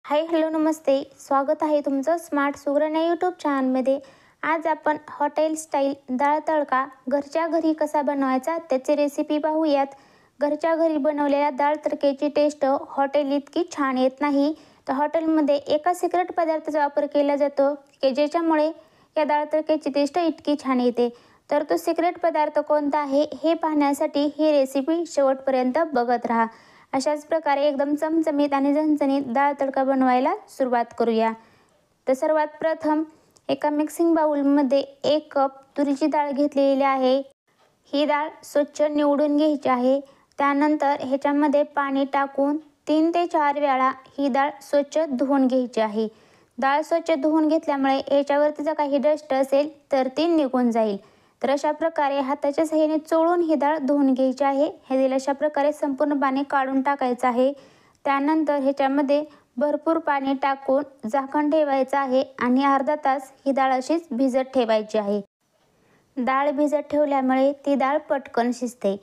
Hi hello नमस्ते, स्वागत आहे तुमचं स्मार्ट सुगरण या यूट्यूब चॅनलमध्ये। आज आपण हॉटेल स्टाईल डाळ तडका घरच्या घरी कसा बनवायचा त्याची रेसिपी पाहूयात। घरच्या घरी बनवलेल्या डाळ तडक्याची टेस्ट हॉटेल इतकी छान येत नाही, तर हॉटेलमध्ये एका सिक्रेट पदार्थाचा वापर केला जातो की ज्याच्यामुळे या डाळ तडक्याची टेस्ट इतकी छान येते। तर तो सिक्रेट पदार्थ कोणता आहे हे पाहण्यासाठी ही रेसिपी शेवटपर्यंत बघत राहा। अशाच प्रकारे एकदम चमचमीत आणि झणझणीत डाळ तडका बनवायला सुरुवात करूया। तर सर्वात प्रथम एका मिक्सिंग बाउलमध्ये 1 कप तुरीची डाळ घेतलेली आहे। ही डाळ स्वच्छ निवडून घ्यायची आहे। त्यानंतर ह्याच्यामध्ये पाणी टाकून 3 ते 4 वेळा ही डाळ स्वच्छ धुवून घ्यायची आहे। डाळ स्वच्छ धुवून घेतल्यामुळे याच्यावरती जर काही डस्ट असेल तर ती निघून जाईल। तर अशा प्रकारे हाताच्या साहाय्याने चोळून ही डाळ धुवून घ्यायची आहे। हे दिलं अशा प्रकारे संपूर्ण पाणी काढून टाकायचं आहे। त्यानंतर ह्याच्यामध्ये भरपूर पाणी टाकून झाकण ठेवायचं आहे आणि अर्धा तास ही डाळ अशीच भिजत ठेवायची आहे। डाळ भिजत ठेवल्यामुळे ती डाळ पटकन शिजते।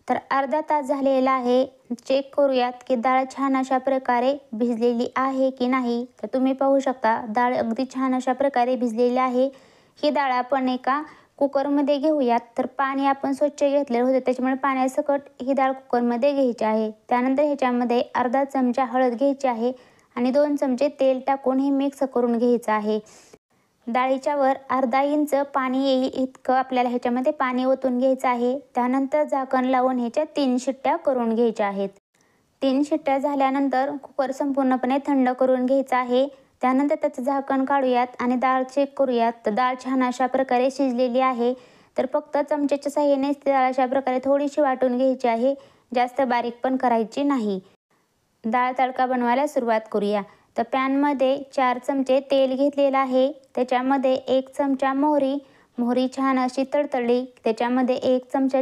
तर अर्धा तास झालेला आहे। चेक करूयात की डाळ छान अशा प्रकारे भिजलेली आहे की नाही। तर तुम्ही पाहू शकता डाळ अगदी छान अशा प्रकारे भिजलेली आहे। ही डाळ आपण एका कुकरमध्ये घेऊयात। तर पाणी आपण स्वच्छ घेतलेलं होतं, त्याच्यामुळे पाण्यासकट ही डाळ कुकरमध्ये घ्यायची आहे। त्यानंतर ह्याच्यामध्ये अर्धा चमचा हळद घ्यायची आहे आणि 2 चमचे तेल टाकून हे मिक्स करून घ्यायचं आहे। डाळीच्या वर अर्धा इंच पाणी येईल इतकं आपल्याला ह्याच्यामध्ये पाणी ओतून घ्यायचं आहे। त्यानंतर झाकण लावून ह्याच्या 3 शिट्ट्या करून घ्यायच्या आहेत। 3 शिट्ट्या झाल्यानंतर कुकर संपूर्णपणे थंड करून घ्यायचा आहे। त्यानंतर त्याचं झाकण काढूयात आणि डाळ चेक करूयात। तर डाळ छान अशा प्रकारे शिजलेली आहे। तर फक्त चमच्याच्या साहाय्याने डाळ अशा प्रकारे थोडीशी वाटून घ्यायची आहे, जास्त बारीक पण करायची नाही। डाळ तडका बनवायला सुरुवात करूया। तर पॅनमध्ये 4 चमचे तेल घेतलेलं आहे। त्याच्यामध्ये 1 चमचा मोहरी छान अशी तडतडली। त्याच्यामध्ये 1 चमचा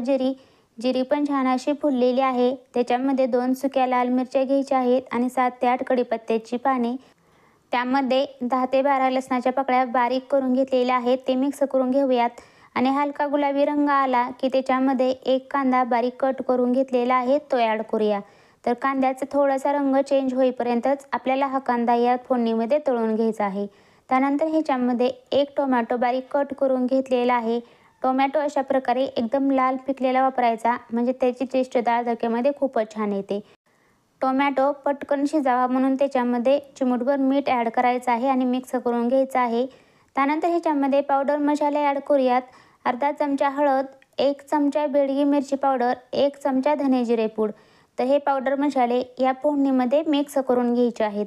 जिरी पण छान अशी फुललेली आहे। त्याच्यामध्ये 2 सुक्या लाल मिरच्या घ्यायच्या आहेत आणि 7 ते 8 कढीपत्त्याची पाने। त्यामध्ये 10 ते 12 लसणाच्या पाकळ्या बारीक करून घेतलेल्या आहेत, ते मिक्स करून घेऊयात। आणि हलका गुलाबी रंग आला की त्याच्यामध्ये 1 कांदा बारीक कट करून घेतलेला आहे, तो ॲड करूया। तर कांद्याचा थोडासा रंग चेंज होईपर्यंतच आपल्याला हा कांदा या फोडणीमध्ये तळून घ्यायचा आहे। त्यानंतर ह्याच्यामध्ये 1 टोमॅटो बारीक कट करून घेतलेला आहे। टोमॅटो अशा प्रकारे एकदम लाल पिकलेला वापरायचा, म्हणजे त्याची टेस्ट डाळ तडक्यामध्ये खूपच छान येते। टोमॅटो पटकन शिजावा म्हणून त्याच्यामध्ये चिमूटभर मीठ ॲड करायचं आहे आणि मिक्स करून घ्यायचं आहे। त्यानंतर ह्याच्यामध्ये पावडर मसाले ॲड करूयात। अर्धा चमचा हळद, 1 चमचा बेडगी मिरची पावडर, 1 चमचा धने जिरे पूड। तर हे पावडर मसाले या फोडणीमध्ये मिक्स करून घ्यायचे आहेत।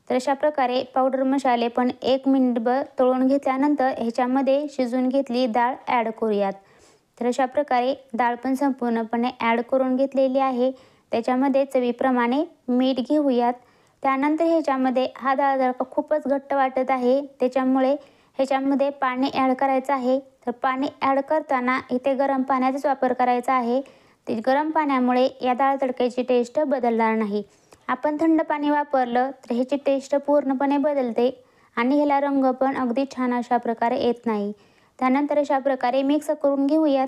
तर अशा प्रकारे पावडर मसाले पण 1 मिनिटभर तळून घेतल्यानंतर ह्याच्यामध्ये शिजून घेतली डाळ ॲड करूयात। तर अशा प्रकारे डाळ पण संपूर्णपणे ॲड करून घेतलेली आहे। त्याच्यामध्ये चवीप्रमाणे मीठ घेऊयात। त्यानंतर ह्याच्यामध्ये हा डाळ तडका खूपच घट्ट वाटत आहे, त्याच्यामुळे ह्याच्यामध्ये पाणी ॲड करायचं आहे। तर पाणी ॲड करताना इथे गरम पाण्याचाच वापर करायचा आहे। ते गरम पाण्यामुळे या डाळ तडक्याची टेस्ट बदलणार नाही। आपण थंड पाणी वापरलं तर ह्याची टेस्ट पूर्णपणे बदलते आणि ह्याला रंग पण अगदी छान अशा प्रकारे येत नाही। त्यानंतर अशा प्रकारे मिक्स करून घेऊयात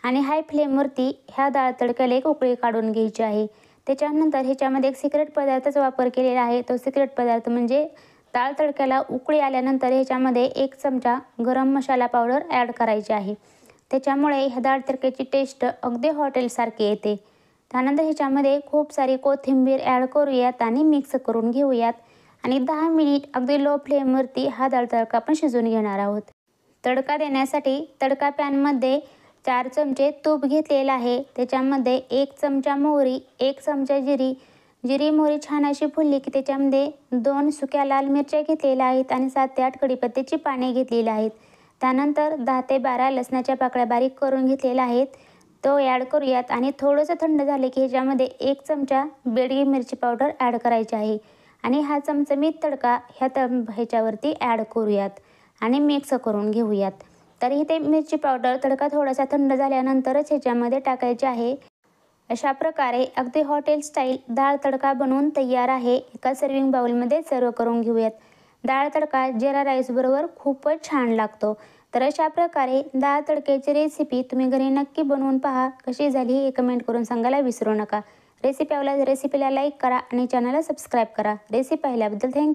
आणि हाय फ्लेमवरती ह्या डाळ तडक्याला एक उकळी काढून घ्यायची आहे। त्याच्यानंतर ह्याच्यामध्ये एक सिक्रेट पदार्थाचा वापर केलेला आहे। तो सिक्रेट पदार्थ म्हणजे डाळ तडक्याला उकळी आल्यानंतर ह्याच्यामध्ये 1 चमचा गरम मसाला पावडर ॲड करायची आहे। त्याच्यामुळे ह्या डाळ तडक्याची टेस्ट अगदी हॉटेलसारखी येते। त्यानंतर ह्याच्यामध्ये खूप सारी कोथिंबीर ॲड करूयात आणि मिक्स करून घेऊयात आणि 10 मिनिट अगदी लो फ्लेमवरती हा डाळ तडका आपण शिजवून घेणार आहोत। तडका देण्यासाठी तडका पॅनमध्ये 4 चमचे तूप घेतलेलं आहे। त्याच्यामध्ये 1 चमचा मोहरी, 1 चमचा जिरी मोहरी छान अशी फुलली की त्याच्यामध्ये 2 सुक्या लाल मिरच्या घेतलेल्या आहेत आणि 7 ते 8 कढीपत्त्याची पाने घेतलेली आहेत। त्यानंतर 10 ते 12 लसणाच्या पाकळ्या बारीक करून घेतलेल्या आहेत, तो ॲड करूयात आणि थोडंसं थंड झाले की ह्याच्यामध्ये 1 चमचा बेडगी मिरची पावडर ॲड करायची आहे आणि हा चमचमीत तडका ह्याच्यावरती ॲड करूयात आणि मिक्स करून घेऊयात। तर इथे मिरची पावडर तडका थोडासा थंड झाल्यानंतरच ह्याच्यामध्ये टाकायचे आहे। अशा प्रकारे अगदी हॉटेल स्टाईल डाळ तडका बनवून तयार आहे। एका सर्विंग बाउलमध्ये सर्व करून घेऊयात। डाळ तडका जिरा राईसबरोबर खूपच छान लागतो। तर अशा प्रकारे डाळ तडक्याची रेसिपी तुम्ही घरी नक्की बनवून पहा, कशी झाली हे कमेंट करून सांगायला विसरू नका। रेसिपीला लाईक करा आणि चॅनलला सबस्क्राईब करा। रेसिपी पाहिल्याबद्दल थँक्यू।